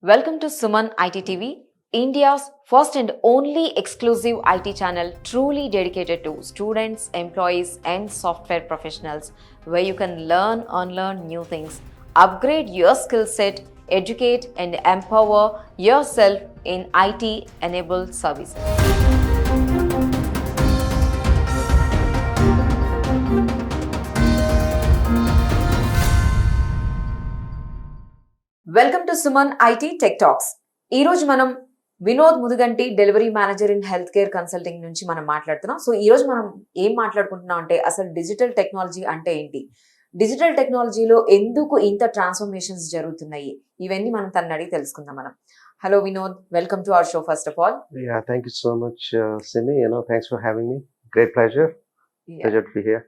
Welcome to Suman iTTV, India's first and only exclusive IT channel truly dedicated to students, employees, and software professionals, where you can learn, unlearn new things, upgrade your skill set, educate, and empower yourself in IT enabled services. Welcome to Suman IT tech talks. ఈ రోజు మనం Vinod Mudugunti delivery manager in health care consulting నుంచి మనం మాట్లాడుతున్నాం. So ఈ రోజు మనం ఏం మాట్లాడుకుంటున్నాం అంటే అసలు డిజిటల్ టెక్నాలజీ అంటే ఏంటి, డిజిటల్ టెక్నాలజీలో ఎందుకు ఇంత ట్రాన్స్ఫర్మేషన్స్ జరుగుతున్నాయి, ఇవన్నీ మనం తనని అడిగి తెలుసుకుందాం మనం. Hello Vinod, welcome to our show. First of all, thank you so much Simi, thanks for having me. Great pleasure to be here.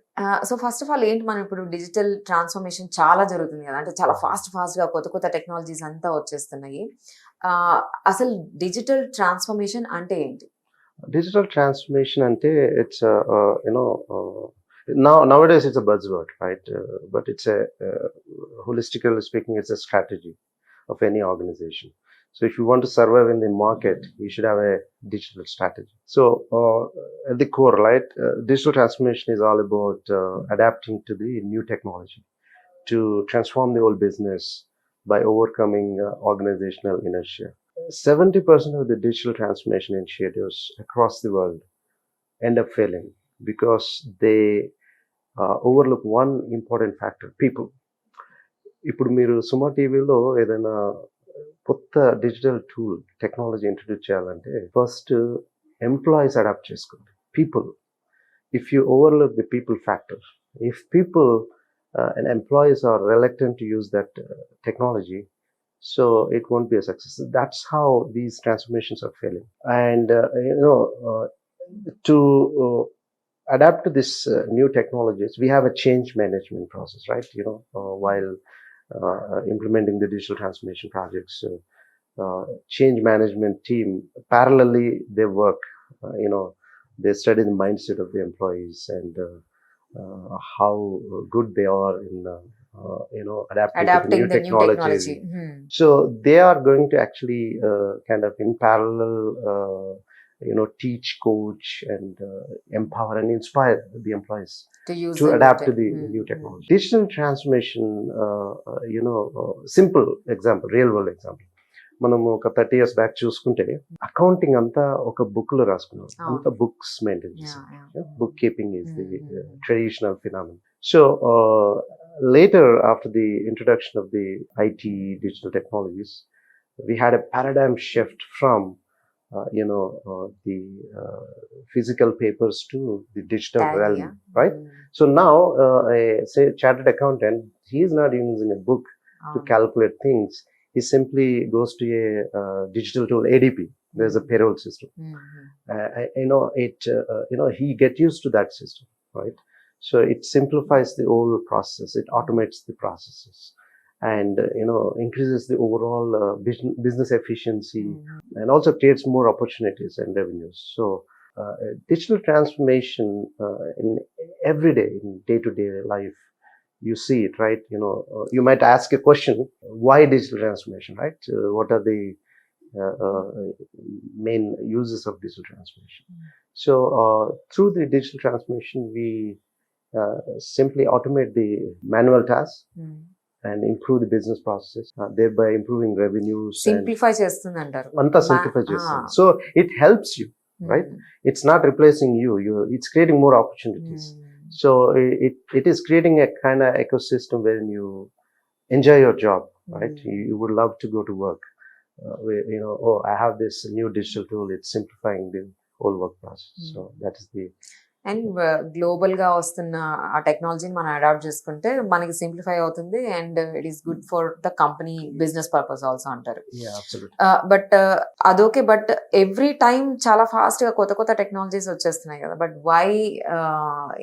So first of all ఏంటి, మనం ఇప్పుడు డిజిటల్ ట్రాన్స్ఫర్మేషన్ చాలా జరుగుతుంది కదా, అంటే చాలా ఫాస్ట్ గా కొత్త టెక్నాలజీస్ అంతా వచ్చేస్తున్నాయి. అసలు డిజిటల్ ట్రాన్స్ఫర్మేషన్ అంటే ఏంటి? డిజిటల్ ట్రాన్స్ఫర్మేషన్ అంటే it's nowadays it's a buzzword, right? But it's a holistically speaking, it's a strategy of any organization. So if you want to survive in the market, you should have a digital strategy. So at the core, right, digital transformation is all about adapting to the new technology to transform the old business by overcoming organizational inertia. 70% of the digital transformation initiatives across the world end up failing because they overlook one important factor: people. ఇప్పుడు మీరు సుమా టీవీలో ఏదైనా కొత్త digital tool technology introduce చేయాలంటే first employees adapt చేసుకోండి. People, if you overlook the people factor, if people and employees are reluctant to use that technology, so it won't be a success. That's how these transformations are failing. And to adapt to this new technologies, we have a change management process, right? While implementing the digital transformation projects, change management team parallelly they work. They study the mindset of the employees and how good they are in adapting to the new technology. So they are going to actually kind of in parallel teach, coach, and empower and inspire the employees to adapt to the new technology. Digital transformation, simple example, real world example. మనము ఒక 30 years back చూసుకుంటే accounting అంతా ఒక book లో రాసుకున్నాం, అంతా books maintain చేసాం. Book keeping is the traditional phenomenon. So later, after the introduction of the IT digital technologies, we had a paradigm shift from the physical papers to the digital realm, right? So now say chartered accountant, he is not using a book to calculate things. He simply goes to a digital tool, ADP. There's a payroll system. He get used to that system, right? So it simplifies the whole process. It automates the processes, and increases the overall business efficiency, and also creates more opportunities and revenues. So digital transformation in everyday, in day-to-day life, you see it, right? You might ask a question: why digital transformation, right? What are the main uses of digital transformation? So through the digital transformation, we simply automate the manual tasks and improve the business processes, thereby improving revenues. Simplify చేస్తుంది అంటారు, అంతా simplify చేస్తుంది. So it helps you, right? It's not replacing you. It's creating more opportunities. So it is creating a kind of ecosystem wherein you enjoy your job, right? You would love to go to work. I have this new digital tool. It's simplifying the whole work process. So that is the. And global గా వస్తున్న ఆ టెక్నాలజీని మనం adapt చేసుకుంటే మనకి simplify అవుతుంది, and it is good for the company business purpose also అంటారు. But అదోకే, but every time చాలా ఫాస్ట్ గా కొత్త టెక్నాలజీస్ వచ్చేస్తున్నాయి కదా, బట్ వై,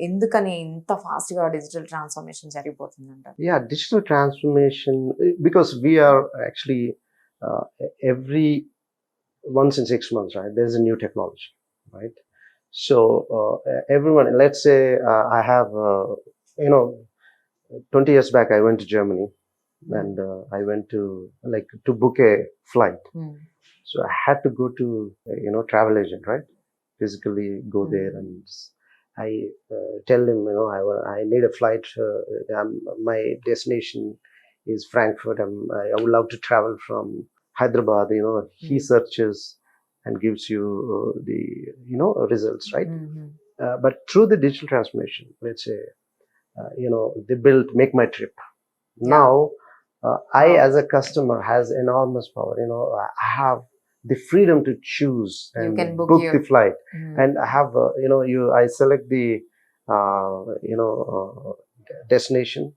ఎందుకని ఇంత ఫాస్ట్ గా డిజిటల్ ట్రాన్స్ఫర్మేషన్ జరిగిపోతుంది అంటారు? Digital transformation because we are actually every once in 6 months, right, there is a new technology, right? So everyone, let's say I have 20 years back I went to Germany. and I went to book a flight. So I had to go to travel agent, right? Physically go there, and I tell him, I need a flight. My destination is Frankfurt. I would love to travel from Hyderabad. He searches and gives you the results, right? But through the digital transformation, let's say, they built Make My Trip. Now, I as a customer has enormous power. I have the freedom to choose and You can book the flight, and I have I select the destination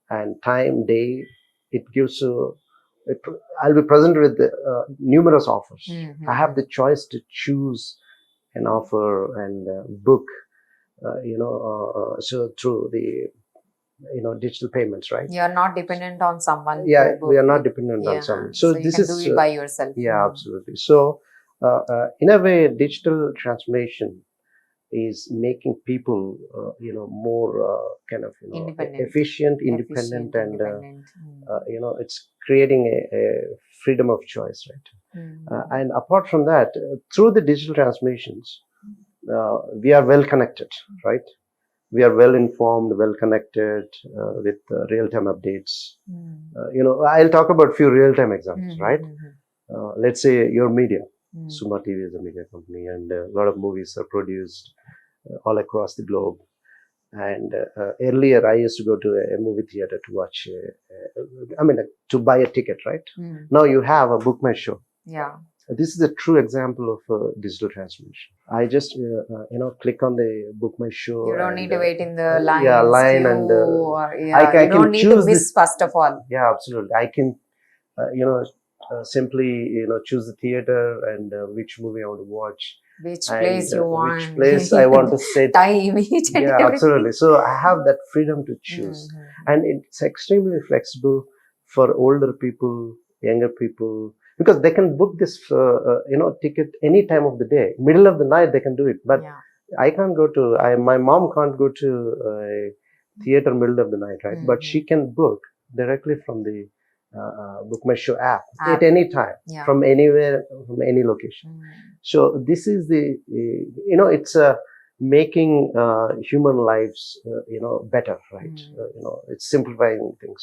and time, day. It gives I'll be presented with numerous offers. I have the choice to choose an offer and book. So through the digital payments, right? You are not dependent on someone. Yeah, we are not dependent on someone. So you this can is do it by yourself. yeah, absolutely. So in a way, digital transformation is making people more kind of efficient, independent, and it's creating a freedom of choice, right? And apart from that, through the digital transformations, we are well connected, right? We are well informed, well connected with real-time updates. I'll talk about a few real-time examples, right? Let's say your media. Suman iTTV is a media company, and a lot of movies are produced all across the globe. And earlier, I used to go to a movie theater to watch, to buy a ticket, right? Now you have a book my show. Yeah. This is a true example of digital transformation. I just, click on the book my show. You don't need to wait in the line. Line queue, and I you don't need to miss first of all. Yeah, absolutely. I can, simply, choose the theater and which movie I want to watch. Which place you want. Which place I want to sit. Time, each and everything. Absolutely. So I have that freedom to choose. And it's extremely flexible for older people, younger people, because they can book this, ticket any time of the day. Middle of the night, they can do it. But I can't go to, my mom can't go to a theater middle of the night, right? But she can book directly from the Book My Show app at any time, from anywhere, from any location. So this is it's making human lives, better, right? It's simplifying things.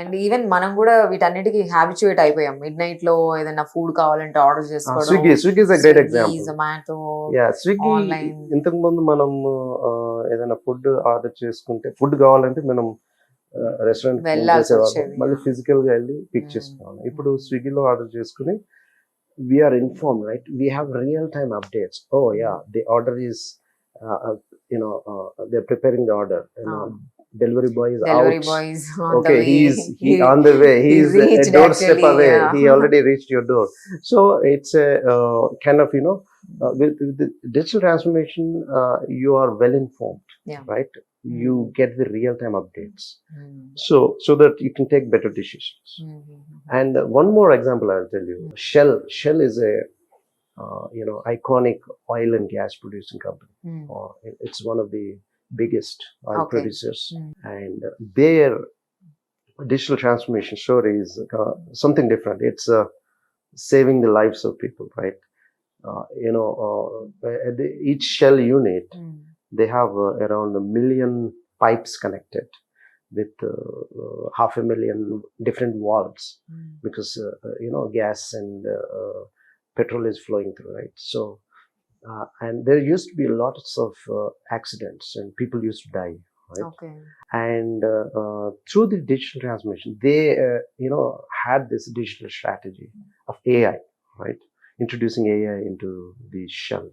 And even మనం కూడా వీటన్నిటికి habituate అయిపోయాం. Mid night లో ఏదైనా food కావాలంటే order చేసుకోవడం. Swiggy is a great example. Zomato, Swiggy. ఇంతకు ముందు మనం ఏదైనా ఫుడ్ ఆర్డర్ చేసుకుంటే, ఫుడ్ కావాలంటే మనం రెస్టారెంట్ మళ్ళీ ఫిజికల్ గా వెళ్ళి పిక్ చేసుకోవాలి. ఇప్పుడు స్విగ్గీలో ఆర్డర్ చేసుకుని we are inform, right? We have real time updates. Oh yeah, the order is they are preparing the order. Delivery boy is out. On the way. He's on the way. He's a doorstep away. He already reached your door. So it's a kind of with the digital transformation, you are well informed, right? You get the real time updates, so that you can take better decisions. And one more example I'll tell you. Shell is a iconic oil and gas producing company. It's one of the biggest oil producers, and their digital transformation story is something different. It's saving the lives of people, right? Each Shell unit, they have around 1 million pipes connected with 500,000 different valves, because gas and petrol is flowing through, right? So and there used to be lots of accidents and people used to die, right? And through the digital transformation, they had this digital strategy of AI, right? Introducing AI into the Shell.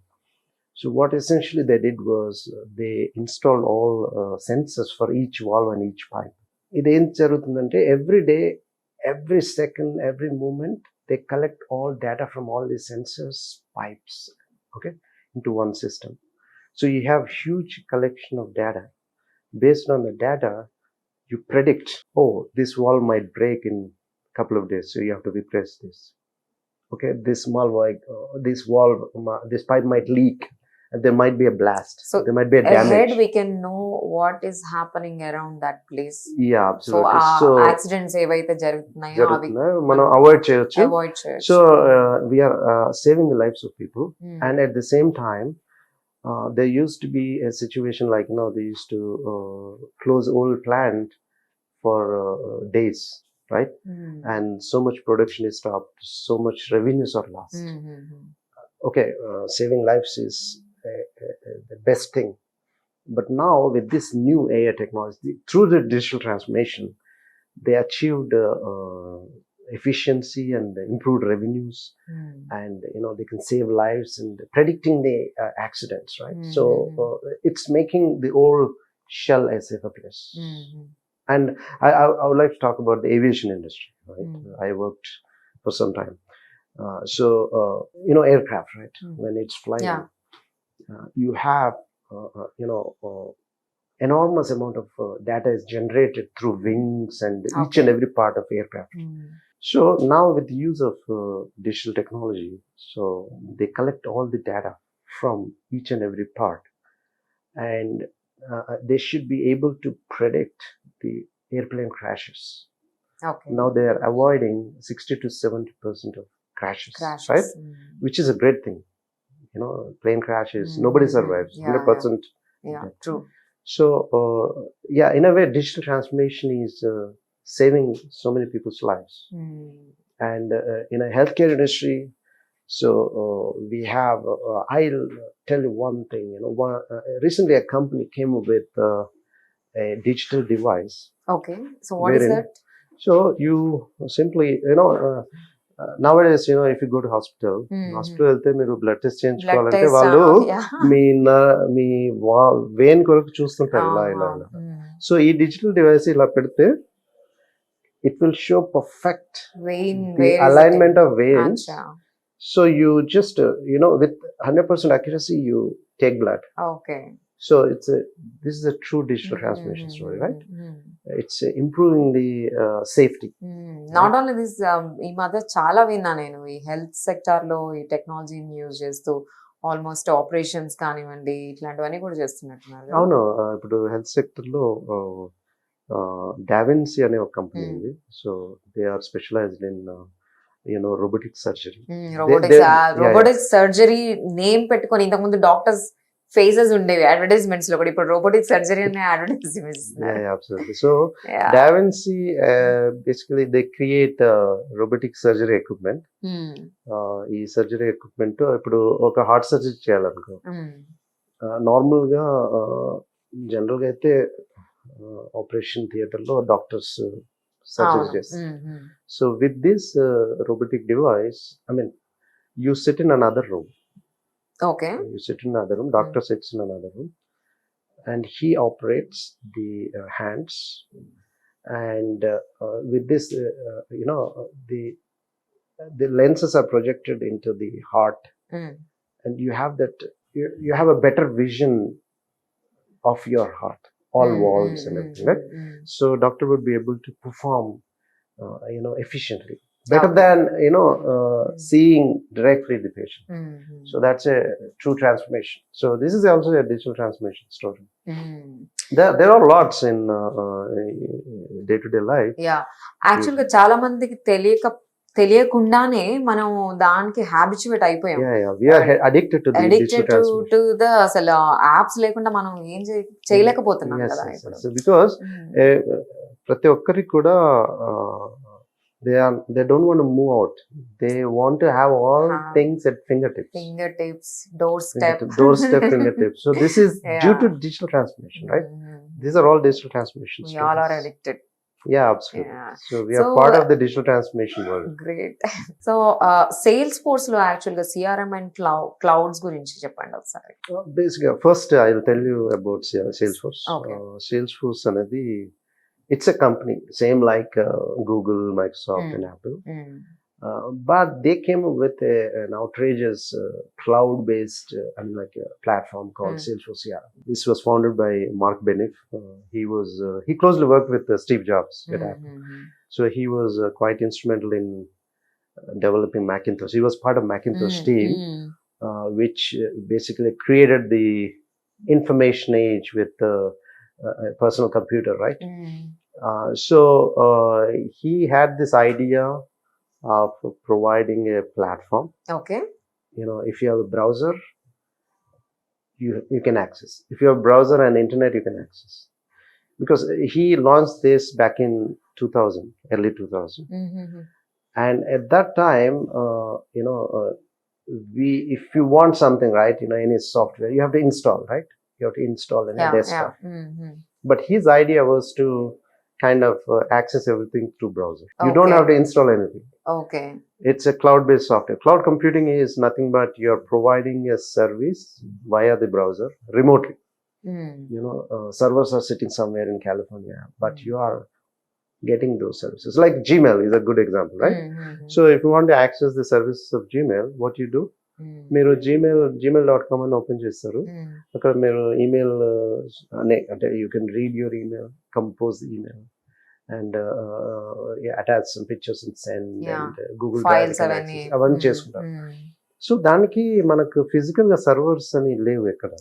So what essentially they did was they installed all sensors for each valve and each pipe. Idem jarutundante every day, every second, every moment, they collect all data from all these sensors, pipes, into one system. So you have huge collection of data. Based on the data, you predict, this valve might break in a couple of days, so you have to replace this. This small valve, this pipe might leak. and there might be a blast. So there might be a ahead damage. we can know what is happening around that place. Yeah, So absolutely. ఆ So accidents ఏవైతే జరుగుతున్నాయో అవి జరుగుతున్నా మనం avoid చేయొచ్చు. Avoid చేయొచ్చు. So we are saving the lives of people, and at the same time, there used to be a situation like, they used to close old plant for days, right? And so much production is stopped, so much revenues are lost. Okay, saving lives is the best thing. But now with this new AI technology, through the digital transformation, they achieved efficiency and improved revenues, and they can save lives and predicting the accidents, right? So it's making the whole shell a safer place. And I would like to talk about the aviation industry, right? I worked for some time. So aircraft, right? When it's flying, you have enormous amount of data is generated through wings and each and every part of aircraft. So now with the use of digital technology, so they collect all the data from each and every part, and they should be able to predict the airplane crashes. Okay. Now they are avoiding 60 to 70% of crashes, right? Which is a great thing. Plane crashes, nobody survives. 100%. Yeah, true. So in a way, digital transformation is saving so many people's lives. And in a healthcare industry, so we have I'll tell you one thing. Recently a company came up with a digital device. Okay, so what is that? So you simply nowadays, if you go to hospital వెళ్తే మీరు blood test చేయించుకోవాలంటే వాళ్ళు మీ vein కొరకు చూస్తుంటారు ఇలా. So ఈ digital device ఇలా పెడితే it will show perfect the alignment of veins. So you just with 100% accuracy you take blood. Okay. So this is a true digital transformation story, right? It's improving the safety. Not only this, ఈ మధ్య చాలా విన్నా నేను ఈ health sector లో ఈ టెక్నాలజీని use చేస్తూ ఆల్మోస్ట్ ఆపరేషన్స్ కానివ్వండి ఇట్లాంటివన్నీ కూడా చేస్తున్నట్టున్నారు. అవును, ఇప్పుడు హెల్త్ సెక్టర్ లో డావిన్సీ అనే ఒక కంపెనీ ఉంది. So they are specialised in robotic surgery. Robotic surgery name పెట్టుకొని ఇంతకుముందు డాక్టర్స్ ఫేసెస్ ఉండేవి అడ్వర్టైజ్మెంట్స్ లో కూడా, ఇప్పుడు రోబోటిక్ సర్జరీ అనే advertisements. Absolutely. So Davinci basically they create robotic surgery equipment. ఈ సర్జరీ ఎక్విప్మెంట్ ఇప్పుడు ఒక హార్ట్ సర్జరీ చేయాలనుకో, నార్మల్ గా జనరల్ గా అయితే ఆపరేషన్ థియేటర్ లో డాక్టర్స్ సర్జరీ చేస్తారు. So with this robotic device, you sit in another room. Okay. You sit in another room, doctor sits in another room, and he operates the hands, and with this the lenses are projected into the heart, and you have that you have a better vision of your heart, all walls and everything, right? So doctor would be able to perform efficiently, better than seeing directly the patient. So that's a true transformation. So this is also a digital transformation story. There are lots in day-to-day life. Actually గా చాలా మందికి తెలియకుండానే మనం దానికి habituate అయిపోయాం. We are addicted to the digital transformation. to the అసలు apps లేకుండా మనం ఏం చేయలేకపోతున్నాం కదా ఇప్పుడు. So because ప్రతి ఒక్కరికి కూడా they don't want to move out. They want to have all things at fingertips, doorstep fingertips. So this is due to digital transformation, right? These are all digital transformations. We all are addicted. Yeah, absolutely. So we are part of the digital transformation world. Great. So Salesforce lo actually the CRM and clouds gurinchi cheppandi okasari. Basically first I'll tell you about Salesforce. Okay. Salesforce anadi, it's a company same like Google, Microsoft and Apple. But they came up with an outrageous cloud-based platform called Salesforce. This was founded by Mark Benioff. He closely worked with Steve Jobs at Apple. So he was quite instrumental in developing Macintosh. He was part of Macintosh team which basically created the information age with the personal computer, right? So he had this idea of providing a platform. Okay. If you have a browser, you can access. If you have a browser and internet, you can access. Because he launched this back in 2000, early 2000. And at that time, if you want something, right, any software, you have to install, right? You have to install in a desktop. But his idea was to kind of access everything through browser. You don't have to install anything. Okay. It's a cloud-based software. Cloud computing is nothing but you're providing a service via the browser remotely. Servers are sitting somewhere in California, but you are getting those services. Like Gmail is a good example, right? So if you want to access the services of Gmail, what you do? మీరు gmail.com అని open చేస్తారు. అక్కడ మీరు email అంటే you can read your email, compose email and attach some pictures and send and Google drive అవన్నీ చేసుకుంటారు. So దానికి మనకు ఫిజికల్ గా సర్వర్స్ అని లేవు ఎక్కడ.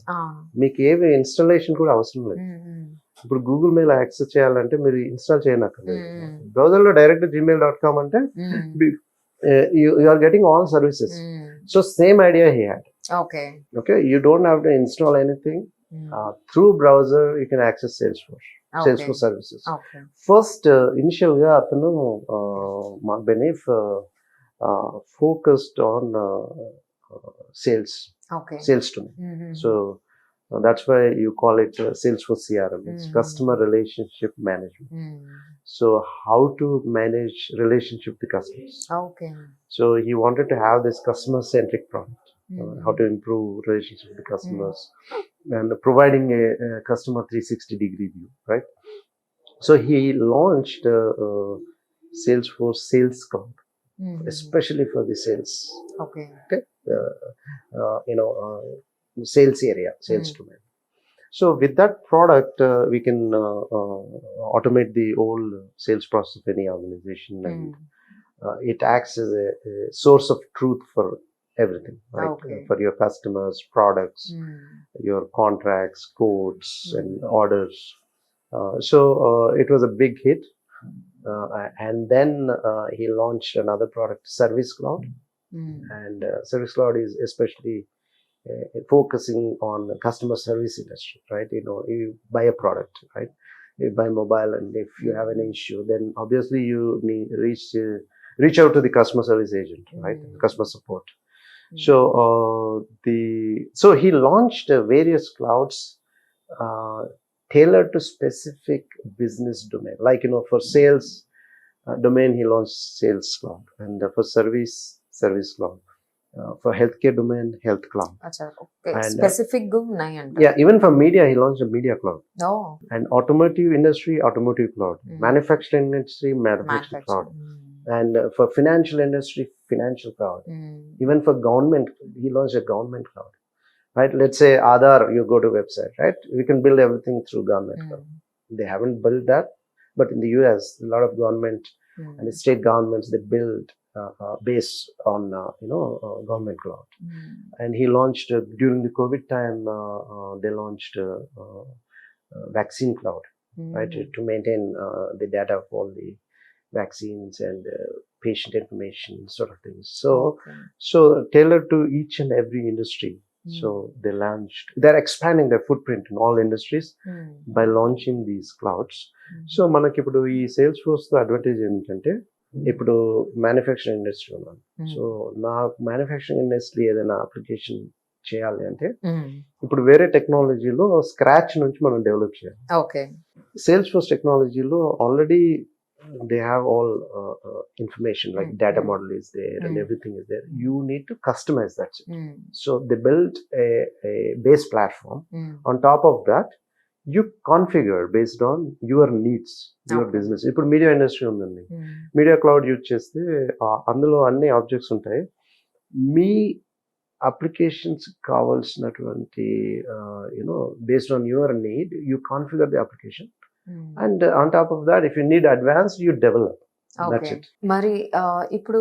మీకు ఏవి ఇన్స్టాలేషన్ కూడా అవసరం లేదు. ఇప్పుడు గూగుల్ మెయిల్ యాక్సెస్ చేయాలంటే మీరు ఇన్స్టాల్ చేయనక్కర్లేదు. బ్రౌజర్ లో డైరెక్ట్ gmail.com అంటే you are getting all services. So same idea he had. Okay, you don't have to install anything. Through browser you can access Salesforce services. First initial ga atanu Mark Benif focused on sales to me. So that's why you call it Salesforce CRM. It's customer relationship management. So how to manage relationship with customers. So he wanted to have this customer centric product. How to improve relationship with the customers and providing a customer 360-degree view, right? So he launched Salesforce Sales Cloud, especially for the sales. Okay. Sales area, sales domain. So with that product, we can automate the whole sales process of any organization, and it acts as a source of truth for everything, right? For your customers, products, your contracts, quotes, and orders. So it was a big hit. And then he launched another product, Service Cloud. And Service Cloud is especially focusing on the customer service industry, right? You buy a product, right? You buy mobile, and if you have an issue, then obviously you need reach out to the customer service agent, right? Customer support. So he launched various clouds tailored to specific business domain. Like for sales domain, he launched Sales Cloud, and for Service Cloud. For healthcare domain, Health Cloud. And specific even for media, he launched a Media Cloud. And automotive industry, Automotive Cloud. Manufacturing industry, Manufacturing Cloud. And for financial industry, Financial Cloud. Even for government, he launched a Government Cloud. Right? Let's say Aadhaar, you go to website, right? We can build everything through Government Cloud. They haven't built that, but in the US, a lot of government and the state governments, they build based on Government Cloud. And he launched during the COVID time, they launched Vaccine Cloud, right, to maintain the data of all the vaccines and patient information, sort of things. So tailored to each and every industry. So they're expanding their footprint in all industries by launching these clouds. So మనకి ఇప్పుడు ఈ Salesforce తో advantage ఏంటంటే, ఇప్పుడు manufacturing industry ఉన్నాను. So నా manufacturing industry ఏదైనా application చేయాలి అంటే ఇప్పుడు వేరే టెక్నాలజీలో స్క్రాచ్ నుంచి మనం డెవలప్ చేయాలి. Salesforce టెక్నాలజీలో already they have all information, like data model is there and everything is there. You need to customize that. So they built a base platform. On top of that, you configure based on your needs, your business. ఇప్పుడు media industry ఉందండి, media cloud use చేస్తే అందులో అన్ని objects ఉంటాయి. మీ applications కావాల్సినటువంటి based on your need, you configure the application. And on top of that, if you need advanced, you develop. That's okay. it. మరి ఇప్పుడు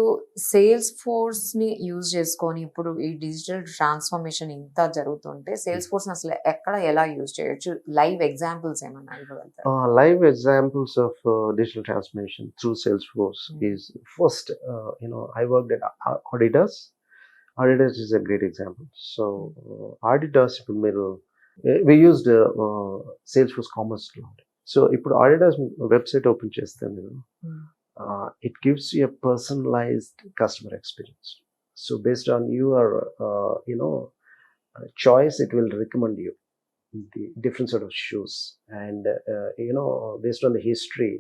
sales force ని use చేసుకొని ఇప్పుడు ఈ డిజిటల్ ట్రాన్స్ఫర్మేషన్ ఇంత జరుగుతుంటే సేల్స్ ఫోర్స్ అసలు ఎక్కడ ఎలా యూజ్ చేయొచ్చు? లైవ్ ఎగ్జాంపుల్స్ ఏమన్నా ఇవ్వగలుగుతారా? Live examples of digital transformation through Salesforce is first, I worked at Adidas. Adidas is a great example. So, Adidas, we used Salesforce Commerce Cloud. So, ఇప్పుడు Adidas website open చేస్తే it gives you a personalized customer experience. So, based on your, choice, it will recommend you the different sort of shoes, and based on the history,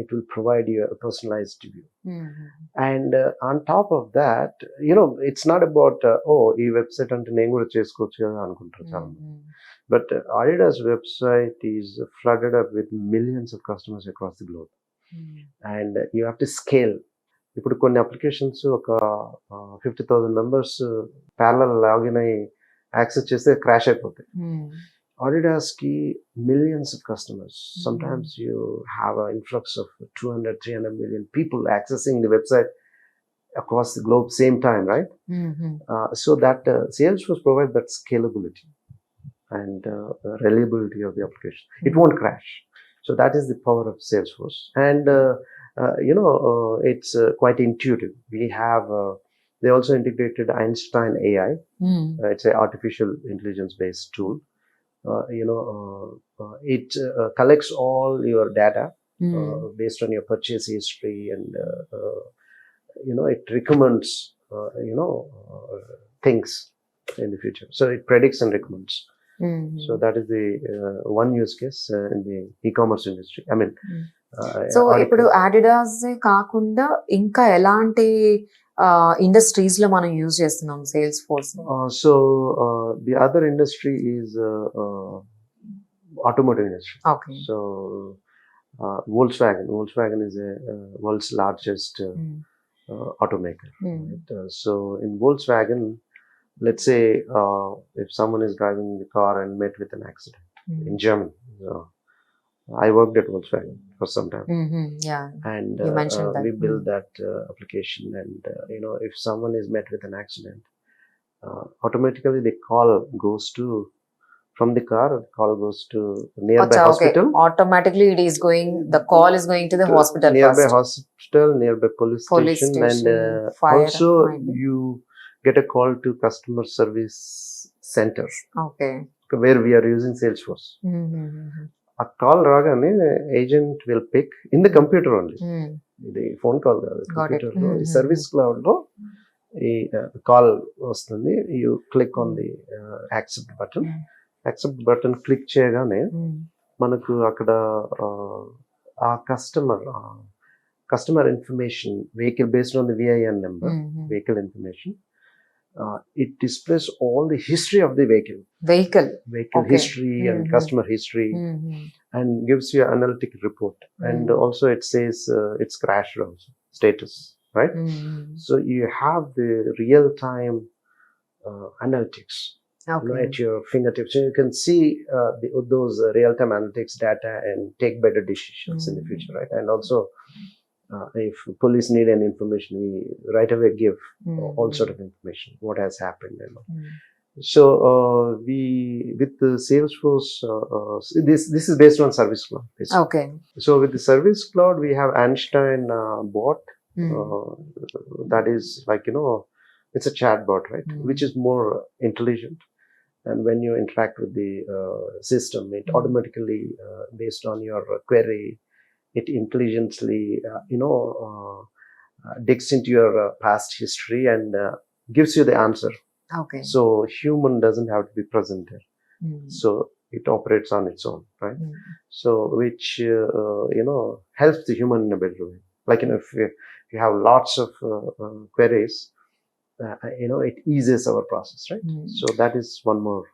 it will provide you a personalized view. And on top of that, it's not about ఈ website అంటే నేను కూడా చేసుకోవచ్చు కదా అనుకుంటారు చాలా మంది. But Adidas website is flooded up with millions of customers across the globe, and you have to scale. ఇప్పుడు కొన్ని అప్లికేషన్స్ ఒక 50,000 మెంబర్స్ ప్యారలల్ లాగిన్ అయ్యి యాక్సెస్ చేస్తే క్రాష్ అయిపోతాయి. Adidas ki millions of customers. Sometimes you have an influx of 200-300 million people accessing the website across the globe same time, right? So that Salesforce provides that scalability and reliability of the application. It won't crash. So that is the power of Salesforce. And it's quite intuitive. They also integrated Einstein AI. It's an artificial intelligence based tool. It collects all your data based on your purchase history, and it recommends things in the future. So it predicts and recommends. So that is the one use case in the e-commerce industry. I mean, so ఇప్పుడు Adidas కాకుండా ఇంకా ఎలాంటి industries లో మనం use చేస్తున్నాం sales force? So the other industry is automotive industry. Okay. So Volkswagen is a world's largest automaker. Right? So in Volkswagen, let's say if someone is driving the car and met with an accident in Germany. I worked at Volkswagen for some time. Yeah. And you mentioned that. we built that application, and if someone is met with an accident, automatically the call goes to, from the car, the call goes to nearby hospital. Okay. Automatically the call is going to the hospital nearby first. hospital, nearby police station, and fire, also you get a call to customer service center. Okay. Where we are using Salesforce. A call రాగానే agent will pick in the computer only. ఇది phone call కాదు, computer లో ఈ service cloud లో ఈ call వస్తుంది. You click on the accept button click చేయగానే మనకు అక్కడ ఆ customer information, vehicle based on the VIN number, vehicle information, it displays all the history of the vehicle okay. history and customer history, and gives you an analytic report, and also it says it's crashed also status, right? So you have the real time analytics at your fingertips, so you can see those real time analytics data and take better decisions in the future, right? And also if police need any information, we right away give all sort of information, what has happened and all. So we with the Salesforce, this is based on Service Cloud basically. Okay. So with the Service Cloud, we have Einstein bot, that is like it's a chat bot, right? Which is more intelligent, and when you interact with the system, it automatically based on your query, it intelligently digs into your past history and gives you the answer. Okay. So human doesn't have to be present there. So it operates on its own, right? So which helps the human in a better way. Like if you have lots of queries, it eases our process, right? So that is one more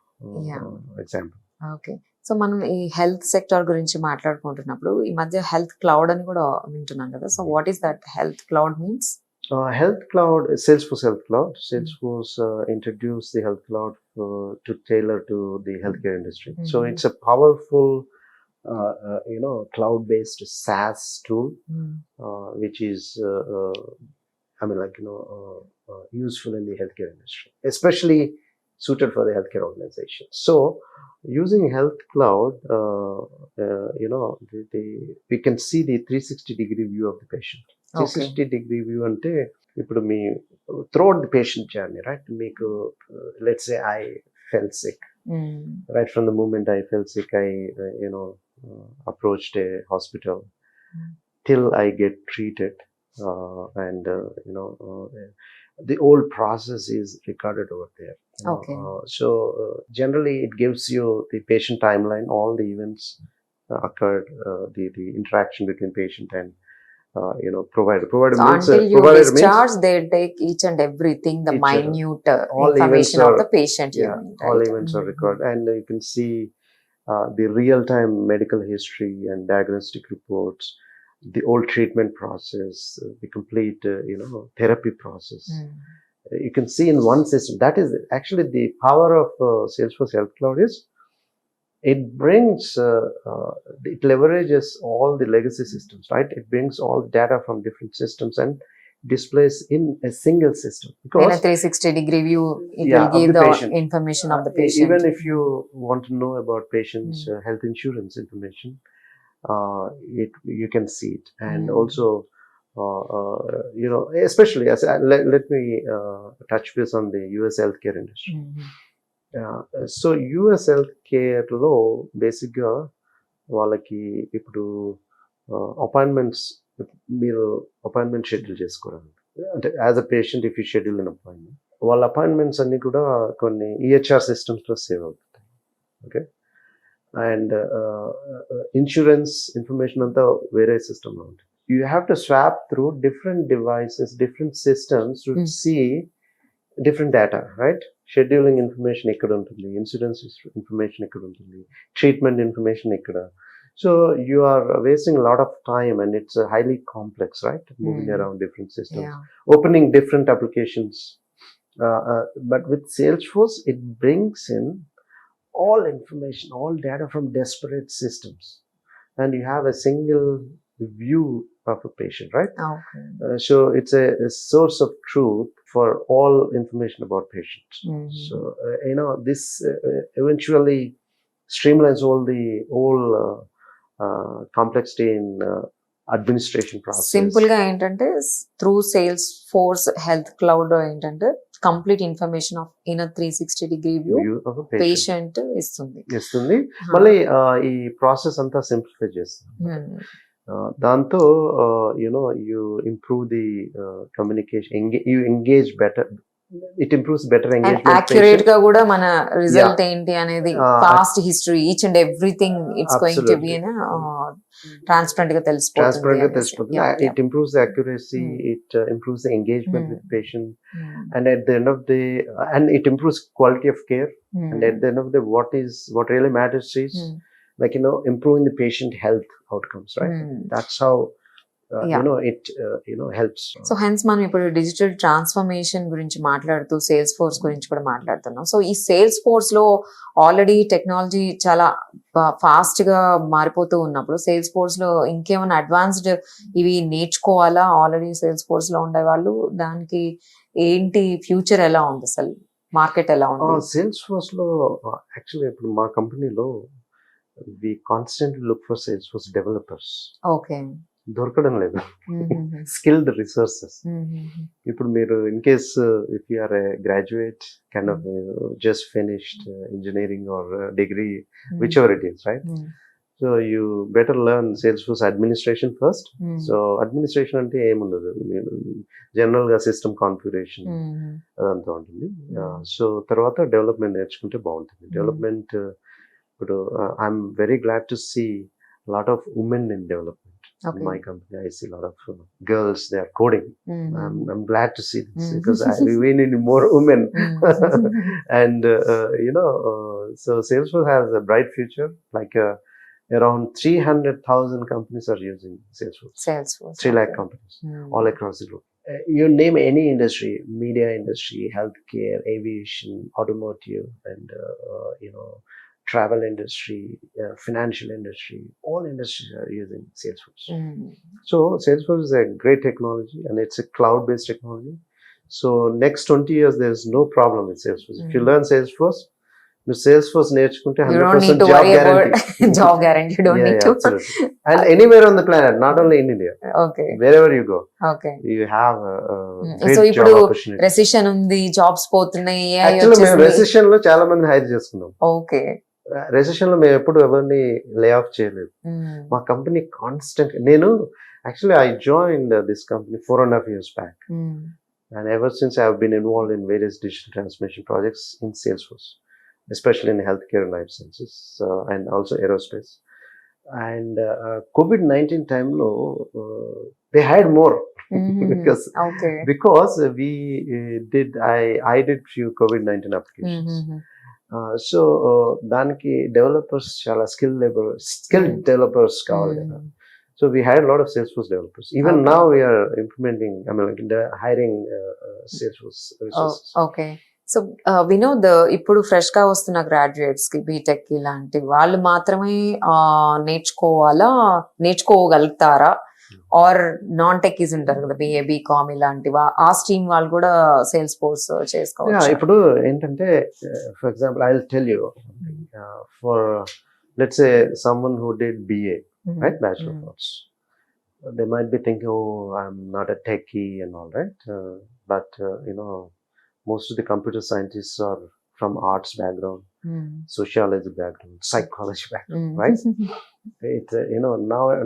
example. Okay. So మనం ఈ health sector గురించి మాట్లాడుకుంటున్నప్పుడు ఈ మధ్య health cloud అని కూడా వింటున్నాం కదా. So what is that health cloud means? Health cloud, Salesforce Health Cloud. Salesforce introduced the Health Cloud to tailor to the healthcare industry. So it's a powerful cloud-based SaaS tool, Mm. which is, useful in the healthcare industry, especially suited for the healthcare organization. So, using Health Cloud, we can see the 360-degree view of the patient. Okay. 360-degree view ante ఇప్పుడు మీ throughout the patient journey, right? మీకు let's say I felt sick. Mm. Right from the moment I felt sick, I approached a hospital till I get treated, the whole process is recorded over there. Okay. So generally, it gives you the patient timeline, all the events occurred, the interaction between patient and provider. Provider So means until you provider discharge, they take each and everything, the Each and- minute all information events of are- the patient. You yeah, mean, all right? events are Mhm. recorded, and you can see the real-time medical history and diagnostic reports, the whole treatment process, the complete therapy process. Mm. You can see in one system. That is actually the power of Salesforce Health Cloud is it brings it leverages all the legacy systems, right? It brings all the data from different systems and displays in a single system, In a because 360-degree view, it Yeah, will of give the the patient. information of the patient. even if you want to know about patients' health insurance information, you can see it. And also, especially as let me touch base on the US healthcare industry. Mhm. So US health కేర్లో బేసిక్గా వాళ్ళకి ఇప్పుడు appointments, మీరు appointment schedule చేసుకోరండి. అంటే as a patient if you schedule in appointment, వాళ్ళ appointments అన్ని కూడా కొన్ని ఈహెచ్ఆర్ సిస్టమ్స్లో సేవ్ అవుతాయి. ఓకే, అండ్ ఇన్సూరెన్స్ ఇన్ఫర్మేషన్ అంతా వేరే సిస్టంలో ఉంటుంది. You have to swap through different devices, different systems to see different data, right? Scheduling information ekkada untundi, insurance information ekkada untundi, treatment information ekkada. So you are wasting a lot of time, and it's highly complex, right? Moving around different systems, Yeah. opening different applications. But with Salesforce, it brings in all information, all data from disparate systems, and you have a single view of a patient, right? Okay. So it's a source of truth for all information about patients. Mhm. So this eventually streamlines all the whole complexity in administration process. Simple గా ఏంటంటే through sales force health cloud ఏంటంటే complete information of in 360-degree view View of a patient. Patient ఇస్తుంది. ఇస్తుంది. మళ్ళీ ఈ process అంతా simplify చేస్తుంది. Hmm. దాంతో you improve the communication, you engage better, it improves better and engagement. Accurate గా కూడా మన రిజల్ట్ ఏంటి అనేది past history each and everything it's going to be transparent గా Transparent గా తెలిసిపోతుంది. తెలిసిపోతుంది. Yeah, yeah. It improves the accuracy, it improves the engagement with the patient, and at the end of the and it improves quality of care. And at the end of the what really matters is improving the patient health outcomes, right? That's how Yeah. it helps. So hence మనం ఇప్పుడు digital transformation గురించి మాట్లాడుతూ sales force గురించి కూడా మాట్లాడుతున్నాం. So ఈ sales force లో already technology చాలా ఫాస్ట్ గా మారిపోతూ ఉన్నప్పుడు సేల్స్ ఫోర్స్ లో ఇంకేమైనా అడ్వాన్స్డ్ ఇవి నేర్చుకోవాలా? ఆల్రెడీ సేల్స్ ఫోర్స్ లో ఉండే వాళ్ళు దానికి ఏంటి ఫ్యూచర్ ఎలా ఉంది, అసలు మార్కెట్ ఎలా ఉంది? Salesforce లో యాక్చువల్లీ ఇప్పుడు మా కంపెనీలో we constantly look for Salesforce developers. Okay. దొరకడం లేదు, స్కిల్డ్ రిసోర్సెస్. ఇప్పుడు మీరు in case if you are a graduate kind of just finished engineering or degree, whichever it is, right? So you better learn Salesforce administration first. So administration అంటే ఏముండదు, general గా system configuration అదంతా ఉంటుంది. So తర్వాత development నేర్చుకుంటే బాగుంటుంది. Development ఇప్పుడు I'm very glad to see lot of women in development. Okay. In my company, I see a lot of girls, they are coding. I'm glad to see this because we need more women. And so Salesforce has a bright future. Like around 300,000 companies are using Salesforce. 3 lakh companies all across the globe. You name any industry, media industry, healthcare, aviation, automotive, and travel industry, financial industry, all industries are using Salesforce. So Salesforce is a great technology, and it's a cloud-based technology. So next 20 years, there's no problem with Salesforce. If you learn Salesforce, you Salesforce నేర్చుకుంటే You don't need 100% to job worry about guarantee. job guarantee. You don't Yeah, need yeah, to. absolutely. And anywhere on the planet, not only in India, Okay. wherever you go, Okay. you have a great So job ఇప్పుడు opportunity. Recession ఉంది, jobs పోతున్నాయి, AI actually మేము వచ్చేసింది. Recession లో చాలా మంది hire చేసుకున్నాం. Okay. Recession లో మేము ఎప్పుడు ఎవరిని లే ఆఫ్ చేయలేదు. మా కంపెనీ కాన్స్టెంట్, నేను actually I joined this company 4.5 years back, and ever since I have been involved in various digital transformation projects in Salesforce, especially in healthcare and life sciences, and also aerospace. And COVID-19 time lo they hired more because we I did few COVID-19 applications. So దానికి developers చాలా skilled developers కావాలి కదా. So we hired a lot of Salesforce developers. Even now we are implementing, hiring Salesforce resources. Okay. So Vinod, ఇప్పుడు fresh గా వస్తున్న graduates కి, BTech ఇలాంటి వాళ్ళు మాత్రమే నేర్చుకోగలుగుతారా? ఆర్ నాన్ టెక్కీస్ ఉంటారు కదా, బిఏ, బీకామ్ ఇలాంటివా, ఆ స్ట్రీమ్ వాళ్ళు కూడా సేల్స్ ఫోర్స్ చేసుకోవచ్చు? ఇప్పుడు ఏంటంటే, for example I will tell you, for let's say someone who did BA, right, Bachelor of Arts, they might be thinking, oh, I'm not a techie and all, right, but most of the computer scientists are from arts background, sociology background, psychology background, right? It's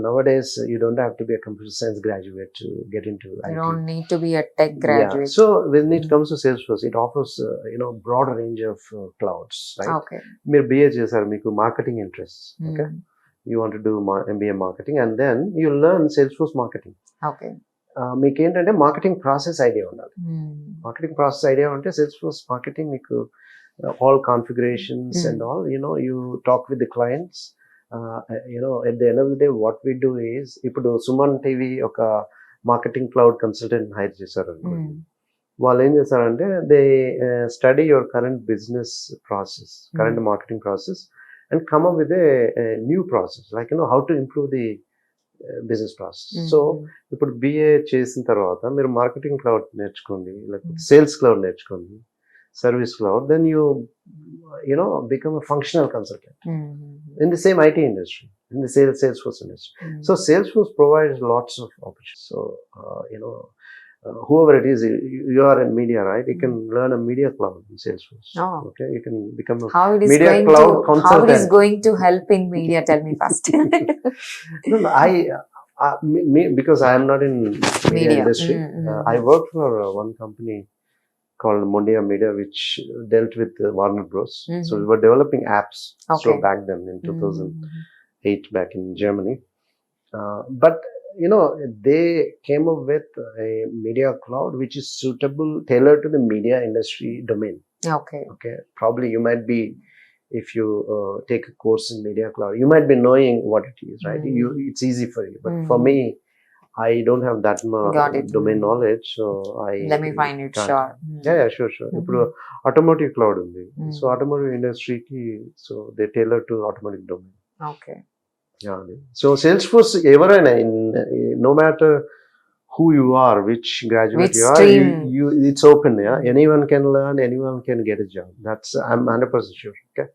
nowadays you don't have to be a computer science graduate to get into IT. You don't need to be a tech graduate. Yeah. So when it comes to Salesforce, it offers broader range of clouds, right? Okay. మీరు BA చేశారు, మీకు marketing interest, okay, you want to do MBA marketing, and then you learn Salesforce marketing. Okay. మీకు ఏంటంటే marketing process idea ఉండాలి. Marketing process idea ఉంటే Salesforce marketing మీకు all configurations and all, you talk with the clients. At the end of the day, what we do is, ఇప్పుడు Suman TV ఒక marketing cloud consultant hire చేశారు అనుకోండి. వాళ్ళు ఏం చేస్తారంటే, they study your current business process, current marketing process, and come up with a new process, like how to improve the business process. So ఇప్పుడు BA చేసిన తర్వాత మీరు మార్కెటింగ్ క్లౌడ్ నేర్చుకోండి, లేకపోతే సేల్స్ క్లౌడ్ నేర్చుకోండి, service cloud, then you become a functional consultant in the same IT industry, in the Salesforce industry. So Salesforce provides lots of opportunities. So whoever it is, you are in media, right? You can learn a media cloud in Salesforce. Okay, you can become a media cloud consultant. How it is going to help in media? Tell me first. No, because I am not in media industry. I worked for one company called Mondia Media, which dealt with Warner Bros. So we were developing apps. So back then in 2008, back in Germany. But they came up with a media cloud which is suitable, tailored to the media industry domain. Okay. Probably you might be, if you take a course in media cloud, you might be knowing what it is, right? It's easy for you. But for me, I don't have that much domain knowledge, so let me find it. Sure. Yeah, sure. ఇప్పుడు automotive cloud ఉంది. So automotive industry ki, so they tailor to automotive domain. Okay. Yeah. So Salesforce, evaraina, no matter who you are, which graduate you are, it's open. Yeah, anyone can learn, anyone can get a job. I'm 100% sure. Okay.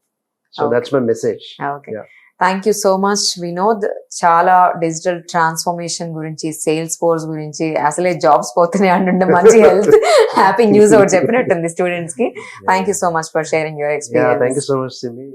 So that's my message. Okay. Yeah. Thank you so much Vinod. చాలా digital transformation గురించి, sales force గురించి, అసలే jobs పోతున్నాయి అంటుంటే మంచి health happy news ఒకటి చెప్పినట్టుంది students కి. Thank you so much for sharing your experience. Thank you so much, Simi.